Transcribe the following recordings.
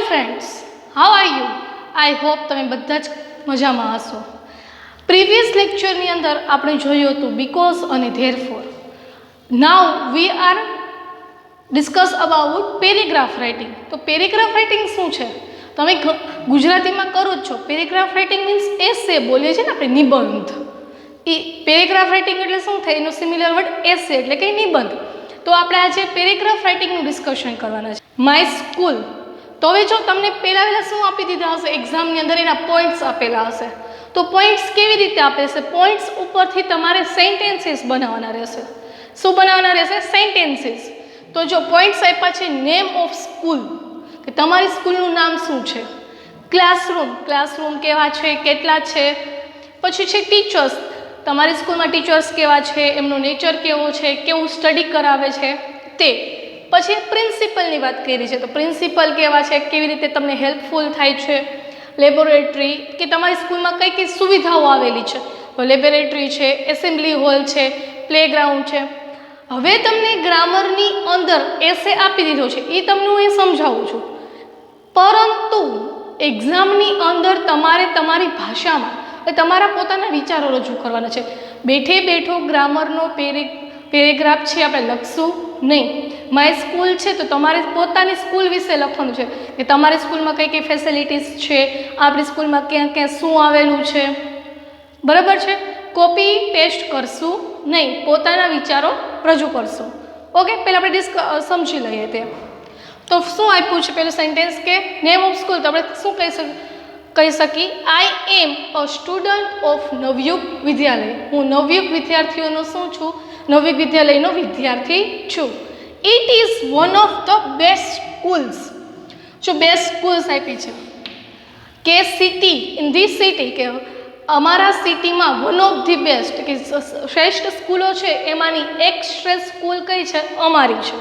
friends, how are you? I hope તમે બધા જ મજામાં હશો. પ્રીવિયસ લેક્ચરની અંદર આપણે જોયું હતું બીકોઝ અને therefore. Now we are discuss about paragraph writing. તો પેરેગ્રાફ રાઇટિંગ શું છે? તમે ગુજરાતીમાં કરો જ છો. પેરેગ્રાફ રાઇટિંગ મીન્સ એસે બોલીએ છીએ ને આપણે, નિબંધ. એ પેરેગ્રાફ રાઇટિંગ એટલે શું થાય? એનો સિમિલર વર્ડ એસે એટલે કે નિબંધ. તો આપણે આજે પેરેગ્રાફ રાઇટિંગનું ડિસ્કશન કરવાના છે. My school. તો હવે જો તમને પહેલાં શું આપી દીધા હશે એક્ઝામની અંદર, એના પોઈન્ટ્સ આપેલા હશે. તો પોઈન્ટ્સ કેવી રીતે આપે છે? પોઈન્ટ્સ ઉપરથી તમારે સેન્ટેન્સીસ બનાવવાના રહેશે. શું બનાવવાના રહેશે? સેન્ટેન્સીસ. તો જો પોઈન્ટ્સ આપ્યા છે, નેમ ઓફ સ્કૂલ, કે તમારી સ્કૂલનું નામ શું છે. ક્લાસરૂમ, ક્લાસરૂમ કેવા છે, કેટલા છે. પછી છે ટીચર્સ, તમારી સ્કૂલમાં ટીચર્સ કેવા છે, એમનો નેચર કેવો છે, કેવું સ્ટડી કરાવે છે તે. પછી પ્રિન્સિપલની વાત કરી છે, તો પ્રિન્સિપલ કેવા છે, કેવી રીતે તમને હેલ્પફુલ થાય છે. લેબોરેટરી, કે તમારી સ્કૂલમાં કઈ કઈ સુવિધાઓ આવેલી છે. તો લેબોરેટરી છે, એસેમ્બલી હોલ છે, પ્લેગ્રાઉન્ડ છે. હવે તમને ગ્રામરની અંદર એસે આપી દીધો છે, એ તમને હું એ સમજાવું છું. પરંતુ એક્ઝામની અંદર તમારે તમારી ભાષામાં તમારા પોતાના વિચારો રજૂ કરવાના છે. બેઠે બેઠો ગ્રામરનો પેરેગ્રાફ છે આપણે લખશું નહીં. માય સ્કૂલ છે તો તમારે પોતાની સ્કૂલ વિશે લખવાનું છે, કે તમારી સ્કૂલમાં કઈ કઈ ફેસિલિટીઝ છે, આપણી સ્કૂલમાં ક્યાં ક્યાં શું આવેલું છે. બરાબર છે? કોપી પેસ્ટ કરશું નહીં, પોતાના વિચારો રજૂ કરશું. ઓકે, પહેલાં આપણે સમજી લઈએ તે. તો શું આપ્યું છે પેલું સેન્ટેન્સ, કે નેમ ઓફ સ્કૂલ. તો આપણે શું કહી શકીએ? આઈ એમ અ સ્ટુડન્ટ ઓફ નવયુગ વિદ્યાલય. હું નવયુગ વિદ્યાર્થીઓનો શું છું? નવયુગ વિદ્યાલયનો વિદ્યાર્થી છું. It is one of the best schools. જો બેસ્ટ સ્કૂલ્સ આપી છે, કે સિટી, ઇન ધીસ સિટી, કે અમારા સિટીમાં વન ઓફ ધી બેસ્ટ, કે શ્રેષ્ઠ સ્કૂલો છે એમાંની એક શ્રેષ્ઠ સ્કૂલ કઈ છે? અમારી છે.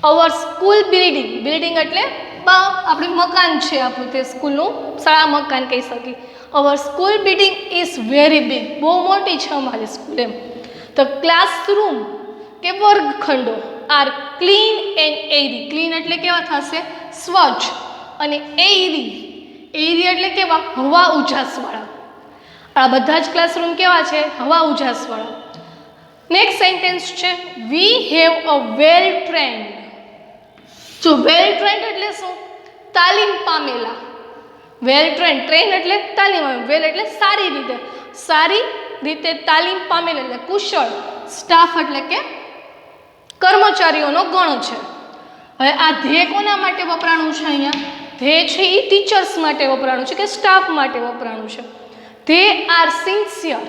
અવર સ્કૂલ બિલ્ડિંગ, બિલ્ડિંગ એટલે આપણું મકાન છે, આપણું તે સ્કૂલનું શાળા મકાન કહી શકીએ. Our school building is very big, બહુ મોટી છે અમારી સ્કૂલ એમ. તો ક્લાસરૂમ, કે વર્ગખંડો, are clean and airy. Clean એટલે કેવા થશે? સ્વચ્છ. અને એરી, એરી એટલે કેવા? હવા ઉજાસવાળા. આ બધા જ ક્લાસરૂમ કેવા છે? હવા ઉજાસવાળા. નેક્સ્ટ સેન્ટેન્સ છે, we have a well trend. જો વેલ ટ્રેન્ડ એટલે શું? તાલીમ પામેલા. વેલ ટ્રેન્ડ, ટ્રેન એટલે તાલીમ, વેલ એટલે સારી રીતે, સારી રીતે તાલીમ પામેલા એટલે કુશળ. સ્ટાફ એટલે કે કર્મચારીઓનો ગણ છે. હવે આ ધ્યેય કોના માટે વપરાણું છે? અહીંયા ધ્યેય છે એ ટીચર્સ માટે વપરાણું છે, કે સ્ટાફ માટે વપરાણું છે. They are sincere.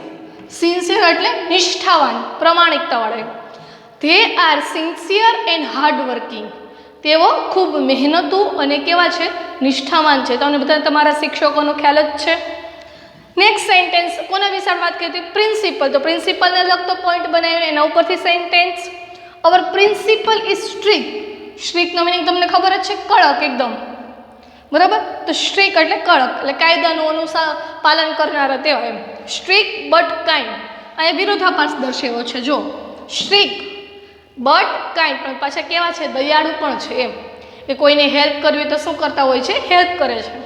સિન્સિયર એટલે નિષ્ઠાવાન, પ્રમાણિકતાવાળા. They are sincere and hardworking. તેઓ ખૂબ મહેનતુ અને કેવા છે? નિષ્ઠાવાન છે. તમને બધા તમારા શિક્ષકોનો ખ્યાલ જ છે. નેક્સ્ટ સેન્ટેન્સ કોના વિશે વાત કરી હતી? પ્રિન્સિપલ. તો પ્રિન્સિપલને લગતો પોઈન્ટ બનાવીને એના ઉપરથી sentence. Our principal is strict. સ્ટ્રિક્ટનો મિનિંગ તમને ખબર જ છે, કડક એકદમ. બરાબર? તો સ્ટ્રિક્ટ એટલે કડક, એટલે કાયદાનું પાલન કરનારા તેવા એમ. Strict but kind. અહીંયા વિરોધાભાસ દર્શાવ્યો છે. જો સ્ટ્રિક્ટ બટ કાઇન્ડ, પણ પાછા કેવા છે? દયાળુ પણ છે એમ. કે કોઈને હેલ્પ કરવી તો શું કરતા હોય છે? હેલ્પ કરે છે.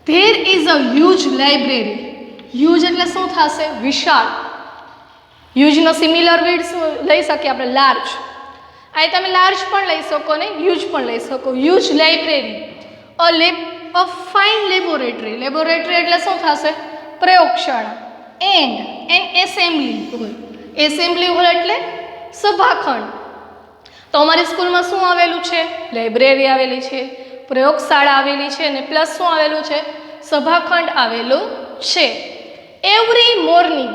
There is a huge library. Huge એટલે શું થશે? વિશાળ. હ્યુજનો સિમિલર વર્ડ લઈ શકીએ આપણે? લાર્જ. અહીં તમે લાર્જ પણ લઈ શકો ને હ્યુજ પણ લઈ શકો. Huge library. A fine laboratory. Laboratory એટલે શું થશે? પ્રયોગશાળા. And assembly hall. Assembly hall એટલે સભાખંડ. તો અમારી સ્કૂલમાં શું આવેલું છે? લાઇબ્રેરી આવેલી છે, પ્રયોગશાળા આવેલી છે, અને પ્લસ શું આવેલું છે? સભાખંડ આવેલું છે. Every morning.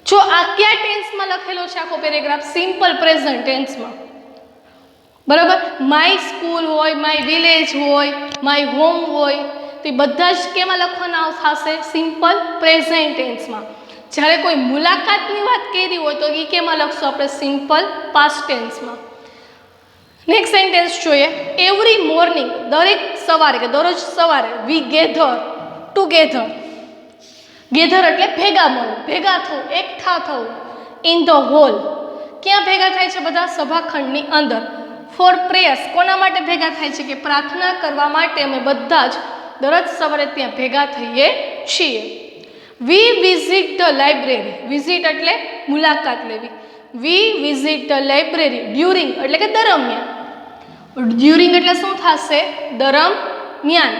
જો આ કયા ટેન્સમાં લખેલો છે આખો પેરેગ્રાફ? સિમ્પલ પ્રેઝન્ટ ટેન્સમાં. બરાબર? માય સ્કૂલ હોય, માય વિલેજ હોય, માય હોમ હોય, તો એ બધા જ કેમાં લખવાના થશે? સિમ્પલ પ્રેઝન્ટ ટેન્સમાં. જ્યારે કોઈ મુલાકાતની વાત કરી હોય તો એ કેમાં લખશું આપણે? સિમ્પલ પાસ્ટ ટેન્સમાં. નેક્સ્ટ સેન્ટેન્સ જોઈએ. એવરી મોર્નિંગ, દરેક સવારે, કે દરરોજ સવારે, વી ગેધર ટુગેધર. ગેધર એટલે ભેગા મળવું, ભેગા થવું, એકઠા થવું. ઇન ધ હોલ, ક્યાં ભેગા થાય છે બધા? સભાખંડની અંદર. ફોર પ્રેયર્સ કોના માટે ભેગા થાય છે કે પ્રાર્થના કરવા માટે અમે બધા જ દરરોજ સવારે ત્યાં ભેગા થઈએ છીએ. વી વિઝિટ ધ લાઇબ્રેરી. વિઝિટ એટલે મુલાકાત લેવી. વી વિઝિટ ધ લાઇબ્રેરી ડ્યુરિંગ એટલે કે દરમિયાન. ડ્યુરિંગ એટલે શું થશે? દરમિયાન.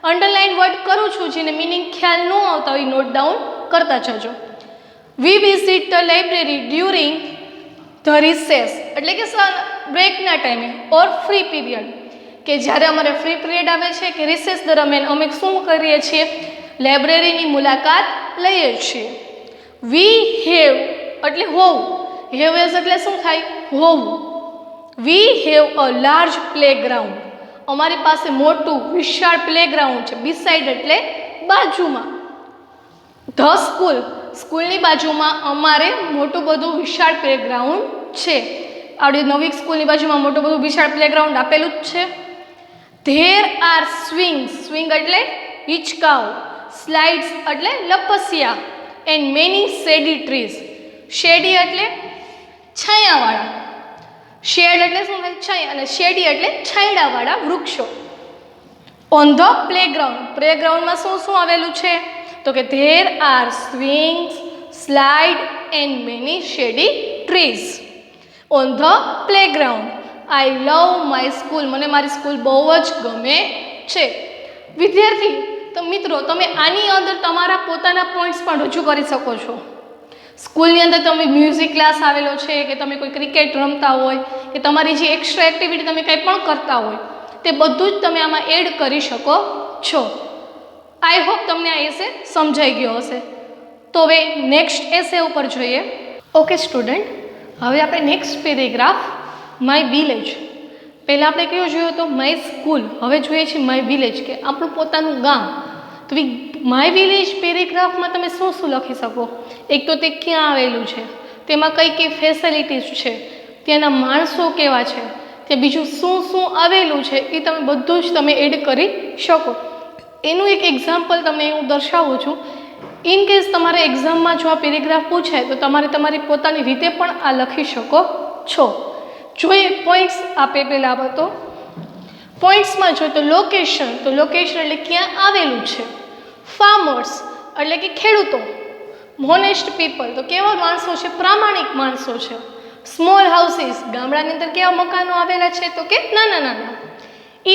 અંડરલાઇન વર્ડ કરું છું, જેને મિનિંગ ખ્યાલ ન આવતા હોય નોટ ડાઉન કરતા જજો. We visit the library during the recess એટલે કે બ્રેકના ટાઈમે ઓર ફ્રી પીરિયડ, કે જ્યારે અમારે ફ્રી પીરિયડ આવે છે કે રિસેસ દરમિયાન અમે શું કરીએ છીએ? લાઇબ્રેરીની મુલાકાત લઈએ છીએ. વી હેવ એટલે હોવું. હેવ એઝ એટલે શું થાય? હોવું. We have a large playground. અમારી પાસે મોટું વિશાળ પ્લેગ્રાઉન્ડ છે. બિસાઇડ એટલે બાજુમાં. ધ સ્કૂલ સ્કૂલની બાજુમાં અમારે મોટું બધું વિશાળ પ્લેગ્રાઉન્ડ છે. આપણી નવી સ્કૂલની બાજુમાં મોટું બધું વિશાળ પ્લેગ્રાઉન્ડ આપેલું જ છે. There are swings. સ્વિંગ એટલે હિંચકાઓ. સ્લાઇડ્સ એટલે લપસિયા. And many shady trees. Shady એટલે છાયાવાળા. શેડ એટલે શું થાય? છાયા. અને શેડી એટલે છાયડાવાળા વૃક્ષો. On the playground. પ્લેગ્રાઉન્ડમાં શું શું આવેલું છે? તો કે there are swings, slide and many shady trees. On the playground. I love my school. મને મારી સ્કૂલ બહુ જ ગમે છે. વિદ્યાર્થી તો મિત્રો, તમે આની અંદર તમારા પોતાના પોઈન્ટ્સ પણ રજૂ કરી શકો છો. સ્કૂલની અંદર તમે મ્યુઝિક ક્લાસ આવેલો છે, કે તમે કોઈ ક્રિકેટ રમતા હોય, કે તમારી જે એક્સ્ટ્રા એક્ટિવિટી તમે કંઈ પણ કરતા હોય, તે બધું જ તમે આમાં એડ કરી શકો છો. આઈ હોપ તમને આ એસે સમજાઈ ગયો હશે. તો હવે નેક્સ્ટ એસે ઉપર જોઈએ. ઓકે સ્ટુડન્ટ, હવે આપણે નેક્સ્ટ પેરેગ્રાફ માય વિલેજ. પહેલાં આપણે કયો જોયો હતો? My school. હવે જોઈએ છીએ માય વિલેજ, કે આપણું પોતાનું ગામ. તો માય વિલેજ પેરેગ્રાફમાં તમે શું શું લખી શકો? એક તો તે ક્યાં આવેલું છે, તેમાં કઈ કઈ ફેસિલિટીઝ છે, ત્યાંના માણસો કેવા છે, ત્યાં બીજું શું શું આવેલું છે, એ તમે બધું જ તમે એડ કરી શકો. એનું એક એક્ઝામ્પલ તમને હું દર્શાવું છું. ઇન કેસ તમારે એક્ઝામમાં જો આ પેરેગ્રાફ પૂછાય તો તમારે તમારી પોતાની રીતે પણ આ લખી શકો છો. જોઈએ પોઈન્ટ્સ આપે પહેલાં બાબતો. પોઈન્ટ્સમાં જોઈએ તો લોકેશન. તો લોકેશન એટલે ક્યાં આવેલું છે. ફાર્મર્સ એટલે કે ખેડૂતો. મોનેસ્ટ પીપલ તો કેવા માણસો છે? પ્રામાણિક માણસો છે. સ્મોલ હાઉસીસ ગામડાની અંદર કેવા મકાનો આવેલા છે? તો કે નાના નાના.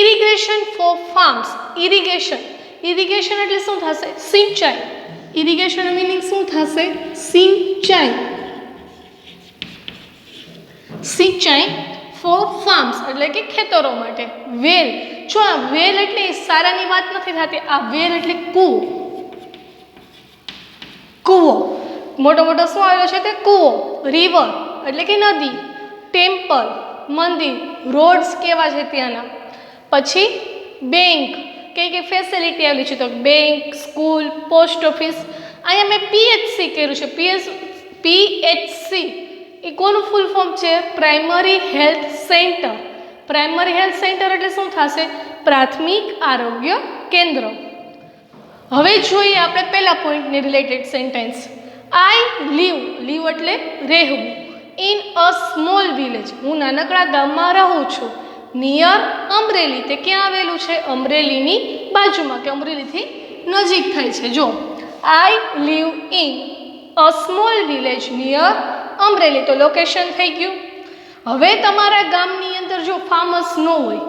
Irrigation four farms. ઇરિગેશન એટલે શું થશે? સિંચાઈ. ઇરિગેશન મિનિંગ શું થશે? સિંચાઈ. સિંચાઈ ફોર ફાર્મ્સ એટલે કે ખેતરો માટે. વેલ. જો આ વેલ એટલે સારાની વાત નથી થતી. આ વેલ એટલે કૂવો. કૂવો મોટો મોટો શું આવેલો છે? તે કૂવો. રિવર એટલે કે નદી. ટેમ્પલ મંદિર. રોડ્સ કેવા છે ત્યાંના. પછી બેંક, કઈ કઈ ફેસિલિટી આવેલી છે? તો બેંક, સ્કૂલ, પોસ્ટ ઓફિસ. અહીંયા મેં PHC કર્યું છે. PHC એ કોનું ફૂલ ફોર્મ છે? Primary health centre. Primary health centre એટલે શું થશે? પ્રાથમિક આરોગ્ય કેન્દ્ર. હવે જોઈએ આપણે પહેલા પોઈન્ટને રિલેટેડ સેન્ટેન્સ. આઈ લીવ એટલે રહેવું. In a small village. હું નાનકડા ગામમાં રહું છું. નિયર અમરેલી. તે ક્યાં આવેલું છે? અમરેલીની બાજુમાં, કે અમરેલીથી નજીક થાય છે. જો I live in a small village near Amreli, તો લોકેશન થઈ ગયું. હવે તમારા ગામની અંદર જો ફાર્મર્સ ન હોય,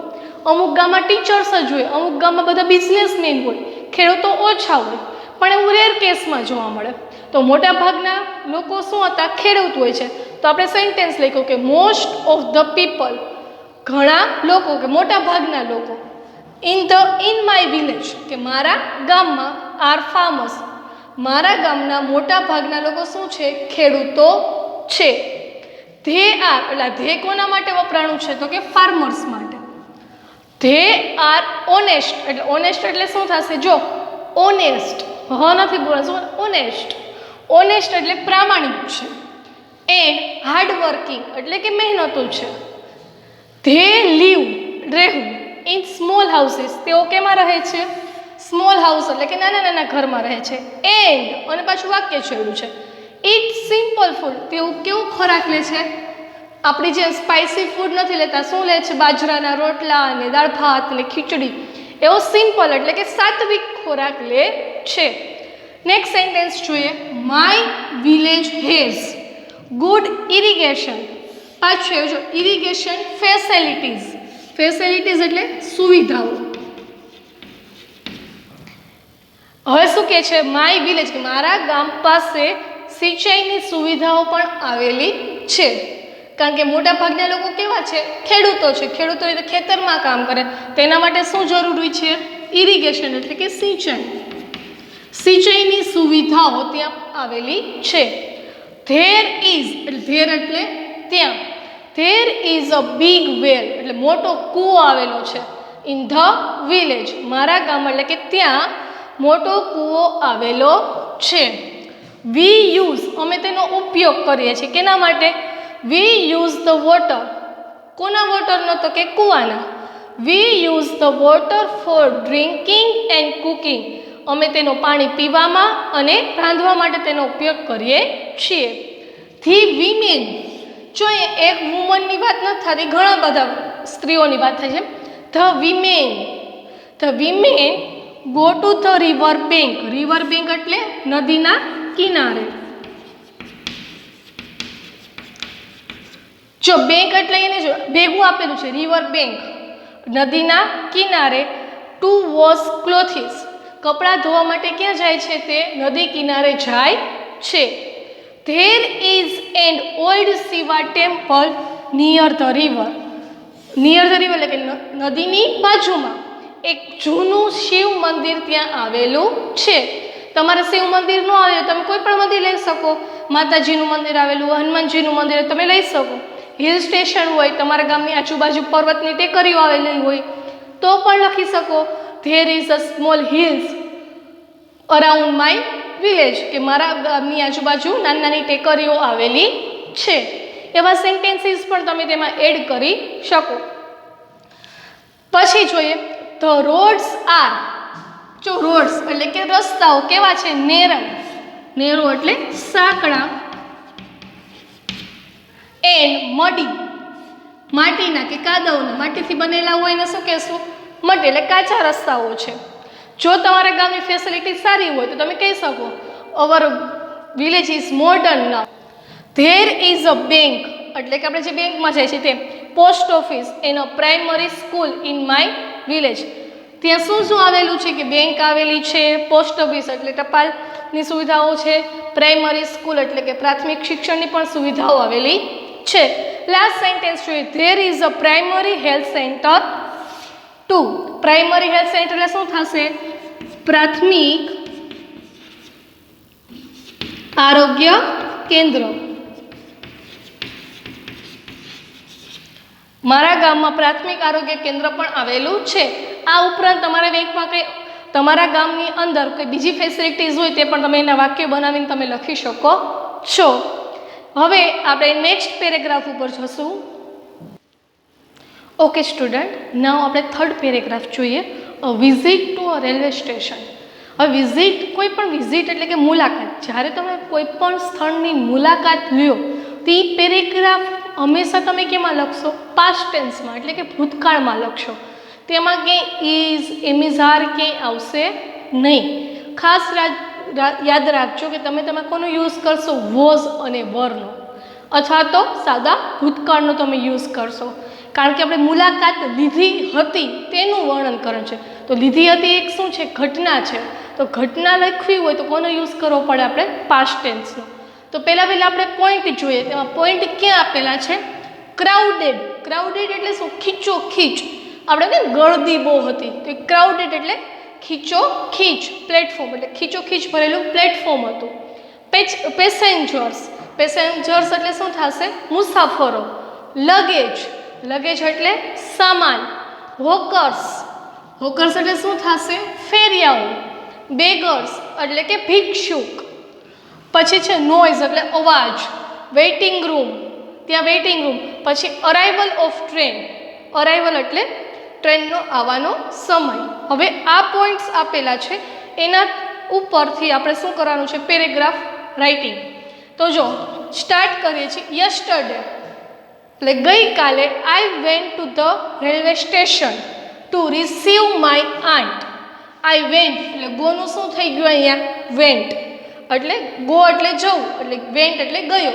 અમુક ગામમાં ટીચર્સ જ હોય, અમુક ગામમાં બધા બિઝનેસમેન હોય, ખેડૂતો ઓછા હોય, પણ એવું રેર કેસમાં જોવા મળે. તો મોટાભાગના લોકો શું હતા? ખેડૂત હોય છે. તો આપણે સેન્ટેન્સ લખ્યું કે મોસ્ટ ઓફ ધ પીપલ. ઘણા લોકો કે મોટા ભાગના લોકો. ઇન માય વિલેજ કે મારા ગામમાં. R farmers. મારા ગામના મોટા ભાગના લોકો શું છે? ખેડૂતો છે. ધે આર એટલે ધે કોના માટે વપરાણું છે? તો કે ફાર્મર્સ માટે. ધે આર ઓનેસ્ટ એટલે ઓનેસ્ટ એટલે શું થશે? જો ઓનેસ્ટ નથી બોલવાનું. ઓનેસ્ટ. ઓનેસ્ટ એટલે પ્રામાણિક છે. એન્ડ હાર્ડવર્કિંગ એટલે કે મહેનતુ છે. ધે લીવ રહેવું. In small houses. તેઓ કેમાં રહે છે? સ્મોલ હાઉસ એટલે કે નાના નાના ઘરમાં રહે છે. એન્ડ અને પાછું વાક્ય છેડું છે. It simple food. તેઓ કેવું ખોરાક લે છે? આપણી જેમ સ્પાઇસી ફૂડ નથી લેતા, શું લે છે? બાજરાના રોટલા અને દાળ ભાત અને ખીચડી, એવો સિમ્પલ એટલે કે સાત્વિક ખોરાક લે છે. નેક્સ્ટ સેન્ટેન્સ જોઈએ. My village has good irrigation. પાછું જો ઇરિગેશન ફેસિલિટીઝ, ફેસિલિટીઝ એટલે સુવિધાઓ. હવે શું કહે છે? માય વિલેજ, કે મારા ગામ પાસે સિંચાઈની સુવિધાઓ પણ આવેલી છે. કારણ કે મોટા ભાગના લોકો કેવા છે? ખેડૂતો છે. ખેડૂતો એટલે ખેતરમાં કામ કરે, તેના માટે શું જરૂરી છે? ઇરિગેશન એટલે કે સિંચાઈ. સિંચાઈની સુવિધાઓ ત્યાં આવેલી છે. ધેર ઇઝ એટલે ધેર એટલે ત્યાં. ધેર ઇઝ અ બિગ વેલ એટલે મોટો કૂવો આવેલો છે. ઇન ધ વિલેજ મારા ગામમાં, એટલે કે ત્યાં મોટો કૂવો આવેલો છે. વી યુઝ અમે તેનો ઉપયોગ કરીએ છીએ. કેના માટે? We use the water. કોના વોટરનો? તો કે કૂવાના. We use the water for drinking and cooking. અમે તેનો પાણી પીવામાં અને રાંધવા માટે તેનો ઉપયોગ કરીએ છીએ. ધી વિમેન, જો એક વુમનની વાત નથી થતી, ઘણા બધા સ્ત્રીઓની વાત થાય છે. The women go to the river bank. River bank એટલે નદીના કિનારે. જો બેંક એટલે એને જો ભેગું આપેલું છે, રિવર બેંક નદીના કિનારે. ટુ વોશ ક્લોથિસ કપડાં ધોવા માટે ક્યાં જાય છે? તે નદી કિનારે જાય છે. There is an old Shiva temple near the river. Near the river એટલે કે નદીની બાજુમાં એક જૂનું શિવ મંદિર ત્યાં આવેલું છે. તમારે શિવ મંદિર ન આવે, તમે કોઈ પણ મંદિર લઈ શકો. માતાજીનું મંદિર આવેલું, હનુમાનજીનું મંદિર તમે લઈ શકો. હિલ સ્ટેશન હોય, તમારા ગામની આજુબાજુ પર્વતની ટેકરીઓ આવેલી હોય તો પણ લખી શકો. There is a small hills around my village, કે મારા ગામની આજુબાજુ નાની નાની ટેકરીઓ આવેલી છે. એવા સેન્ટેન્સીસ પણ તમે તેમાં એડ કરી શકો. પછી જોઈએ ધ રોડ્સ આર. જો રોડ્સ એટલે કે રસ્તાઓ કેવા છે? નેરો. નેરો એટલે સાંકડા. એન્ડ મડી માટીના કે કાદવના, માટીથી બનેલા હોય ને શું કહેશું? મડી એટલે કાચા રસ્તાઓ છે. જો તમારા ગામની ફેસિલિટી સારી હોય તો તમે કહી શકો our village is modern now. There is a bank એટલે કે આપણે જે બેંકમાં જાય છે તે. Post office and a primary school in my village. ત્યાં શું શું આવેલું છે? કે બેંક આવેલી છે, પોસ્ટ ઓફિસ એટલે ટપાલની સુવિધાઓ છે, પ્રાઇમરી સ્કૂલ એટલે કે પ્રાથમિક શિક્ષણની પણ સુવિધાઓ આવેલી છે. લાસ્ટ સેન્ટેન્સ જોઈએ. There is a primary health centre too. Primary health centre એટલે શું થશે? પ્રાથમિક આરોગ્ય કેન્દ્ર. મારા ગામમાં પ્રાથમિક આરોગ્ય કેન્દ્ર પણ આવેલું છે. આ ઉપરાંત તમારા બેંકમાં કંઈ તમારા ગામની અંદર કોઈ બીજી ફેસિલિટીઝ હોય તે પણ તમે એના વાક્ય બનાવીને તમે લખી શકો છો. હવે આપણે નેક્સ્ટ પેરેગ્રાફ ઉપર જશું. ઓકે સ્ટુડન્ટ, નાઉ આપણે થર્ડ પેરેગ્રાફ જોઈએ. A visit to a railway station. હવે વિઝિટ, કોઈ પણ વિઝિટ એટલે કે મુલાકાત. જ્યારે તમે કોઈ પણ સ્થળની મુલાકાત લ્યો તો એ પેરેગ્રાફ હંમેશા તમે કેમાં લખશો? પાસ્ટ ટેન્સમાં એટલે કે ભૂતકાળમાં લખશો. તેમાં ક્યાંય ઇઝ, એમિઝાર ક્યાંય આવશે નહીં. ખાસ યાદ રાખજો કે તમે કોનો યુઝ કરશો? વોઝ અને વરનો, અથવા તો સાદા ભૂતકાળનો તમે યુઝ કરશો. કારણ કે આપણે મુલાકાત લીધી હતી તેનું વર્ણન કરે છે. તો લીધી હતી એક શું છે? ઘટના છે. તો ઘટના લખવી હોય તો કોનો યુઝ કરવો પડે? આપણે પાસ્ટ ટેન્સનો. તો પહેલાં આપણે પોઈન્ટ જોઈએ. તેમાં પોઈન્ટ ક્યાં આપેલા છે? ક્રાઉડેડ. ક્રાઉડેડ એટલે શું? ખીચો ખીચ. આપણે કે ગળદી બહુ હતી તો ક્રાઉડેડ એટલે ખીચો ખીચ. પ્લેટફોર્મ એટલે ખીચો ખીચ ભરેલું પ્લેટફોર્મ હતું. પેસેન્જર્સ. પેસેન્જર્સ એટલે શું થશે? મુસાફરો. લગેજ. લગેજ એટલે સામાન. હોકર્સ. હોકર્સ એટલે શું થશે? ફેરિયાઓ. બેગર્સ એટલે કે ભિક્ષુક. પછી છે નોઇઝ એટલે અવાજ. વેઇટિંગ રૂમ, ત્યાં વેઇટિંગ રૂમ. પછી અરાઇવલ ઓફ ટ્રેન. અરાઇવલ એટલે ટ્રેનનો આવવાનો સમય. હવે આ પોઈન્ટ્સ આપેલા છે, એના ઉપરથી આપણે શું કરવાનું છે? Paragraph writing. તો જો સ્ટાર્ટ કરીએ છીએ. યસ્ટરડે. એટલે ગઈકાલે I went to the railway station to receive my aunt. I went એટલે ગોનું શું થઈ ગયું અહીંયા? વેન્ટ. એટલે ગો એટલે જવું, એટલે વેન્ટ એટલે ગયો.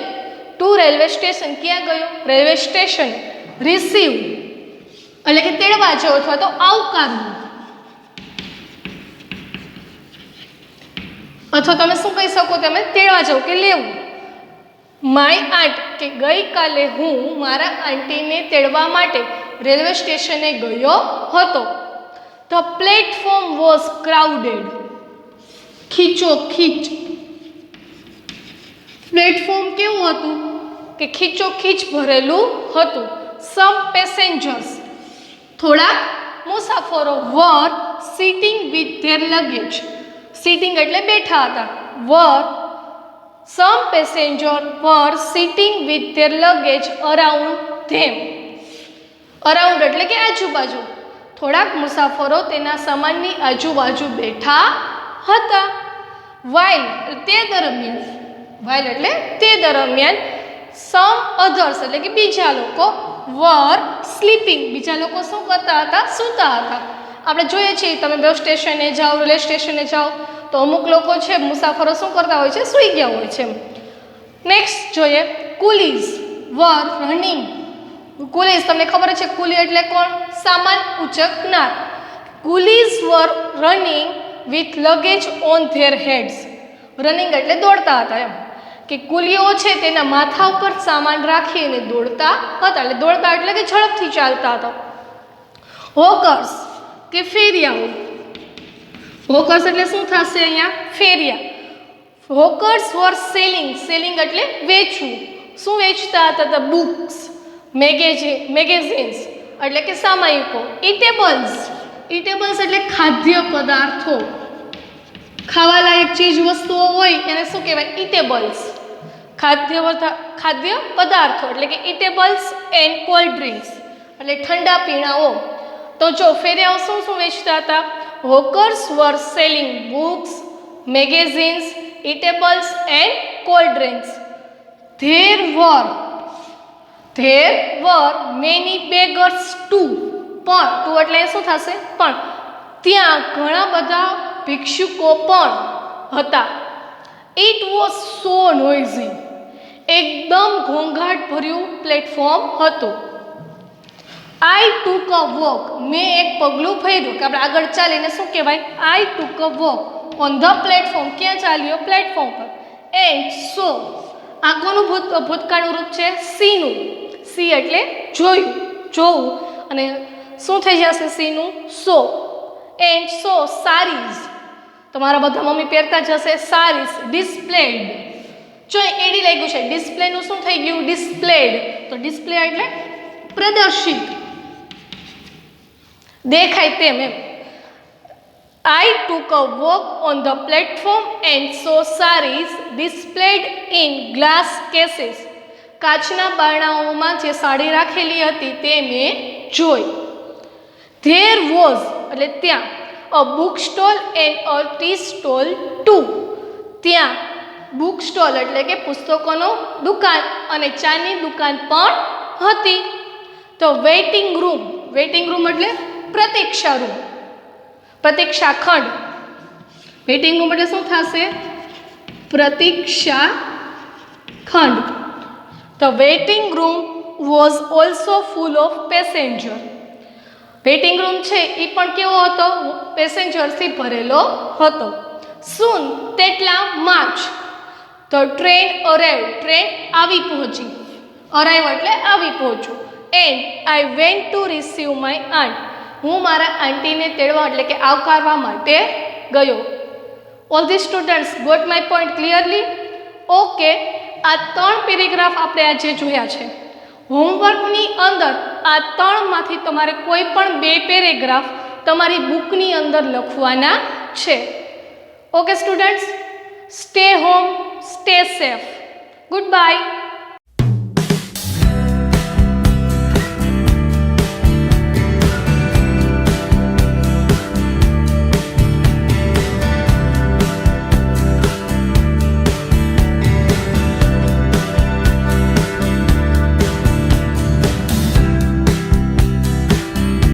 ટુ રેલવે સ્ટેશન ક્યાં ગયો? Railway station. રિસીવ એટલે કે તેડવા જવો અથવા તો આવકારવું, અથવા તમે શું કહી શકો? તમે તેડવા જાઓ કે લેવું. માય આન્ટ કે ગઈકાલે હું મારા આંટીને તેડવા માટે રેલવે સ્ટેશને ગયો હતો. The platform was crowded. ખીચોખીચ. પ્લેટફોર્મ કેવું હતું? કે ખીચોખીચ ભરેલું હતું. સમ પેસેન્જર્સ થોડાક મુસાફરો were sitting with their luggage. Sitting એટલે બેઠા હતા. Were some passenger were sitting with their luggage around them. Around એટલે કે આજુબાજુ. થોડાક મુસાફરો તેના સામાનની આજુબાજુ બેઠા હતા. વાઇલ તે દરમિયાન, વાઇલ એટલે તે દરમિયાન, સમ અધર્સ એટલે કે બીજા લોકો, વર સ્લીપિંગ બીજા લોકો શું કરતા હતા? સૂતા હતા. આપણે જોઈએ છીએ, તમે બસ સ્ટેશને જાઓ, રેલવે સ્ટેશને જાઓ તો અમુક લોકો છે મુસાફરો શું કરતા હોય છે? સૂઈ ગયા હોય છે. નેક્સ્ટ જોઈએ, કુલીઝ વર રનિંગ. કુલીઝ તમને ખબર છે, કુલી એટલે કોણ? સામાન ઉંચકનાર. Coolies were running with luggage on their heads. Running એટલે દોડતા હતા એમ, કે કુલીઓ છે તેના માથા ઉપર સામાન રાખીને દોડતા હતા. એટલે દોડતા એટલે કે ઝડપથી ચાલતા હતા. હોકર્સ કે ફેરિયાઓ. હોકર્સ એટલે શું થશે અહીંયા? ફેરિયા. Hawkers were selling. સેલિંગ એટલે વેચવું. શું વેચતા હતા? ધ બુક્સ, મેગેઝિન્સ એટલે કે સામાયિકો. ઇટેબલ્સ. ઇટેબલ્સ એટલે ખાદ્ય પદાર્થો. ખાવાલાયક ચીજ વસ્તુઓ હોય એને શું કહેવાય? ઇટેબલ્સ. ખાદ્ય પદાર્થો એટલે કે ઇટેબલ્સ એન્ડ કોલ્ડ ડ્રિંક્સ એટલે ઠંડા પીણાઓ. તો જો ફેરિયાઓ શું શું વેચતા હતા? Hawkers were selling books, magazines, eatables and cold drinks. There were many beggars too. પણ ટુ એટલે શું થશે? પણ. ત્યાં ઘણા બધા ભિક્ષુકો પણ હતા. It was so noisy. એકદમ ઘોંઘાટ ભર્યું પ્લેટફોર્મ હતું. આઈ ટુક અ વોક. મેં એક પગલું ફેર્યું, કે આપણે આગળ ચાલીને શું કહેવાય? I took a walk on the platform. ક્યાં ચાલ્યો? પ્લેટફોર્મ પર. And saw. આ કોનું ભૂતકાળનું રૂપ છે? સીનું. સી એટલે જોયું, જોવું. અને શું થઈ જશે સીનું? સો. And saw saris. તમારા બધા મમ્મી પહેરતા જ હશે સારીઝ. ડિસ્પ્લેડ. જો એડી લાગ્યું છે, ડિસ્પ્લેનું શું થઈ ગયું? ડિસ્પ્લેડ. તો ડિસ્પ્લે એટલે પ્રદર્શિત, દેખાય તેમ એમ. I took a walk on the platform and saw saris displayed in glass cases. કાચના બારણાઓમાં જે સાડી રાખેલી હતી તે મેં જોઈ. ધેર વોઝ એટલે ત્યાં. A book stall and a tea stall too. ત્યાં બુક સ્ટોલ એટલે કે પુસ્તકોનો દુકાન અને ચાની દુકાન પણ હતી. તો વેઇટિંગ રૂમ. વેઇટિંગ રૂમ એટલે પ્રતીક્ષા રૂમ, પ્રતીક્ષા ખંડ. વેઇટિંગ રૂમ એટલે શું થશે? પ્રતીક્ષા ખંડ. The waiting room was also full of passenger. Waiting room છે એ પણ કેવો હતો? પેસેન્જરથી ભરેલો હતો. સૂન તેટલા માર્ચ. The train arrive. ટ્રેન આવી પહોંચી. અરાઇવ એટલે આવી પહોંચવું. And I went to receive my aunt. હું મારા આંટીને તેડવા એટલે કે આવકારવા માટે ગયો. All the students got my point clearly? Okay. આ 3 પેરેગ્રાફ આપણે આજે જોયા છે. હોમવર્કની અંદર આ 3માંથી તમારે કોઈ પણ 2 પેરેગ્રાફ તમારી બુકની અંદર લખવાના છે. Okay students, stay home, stay safe. Good bye.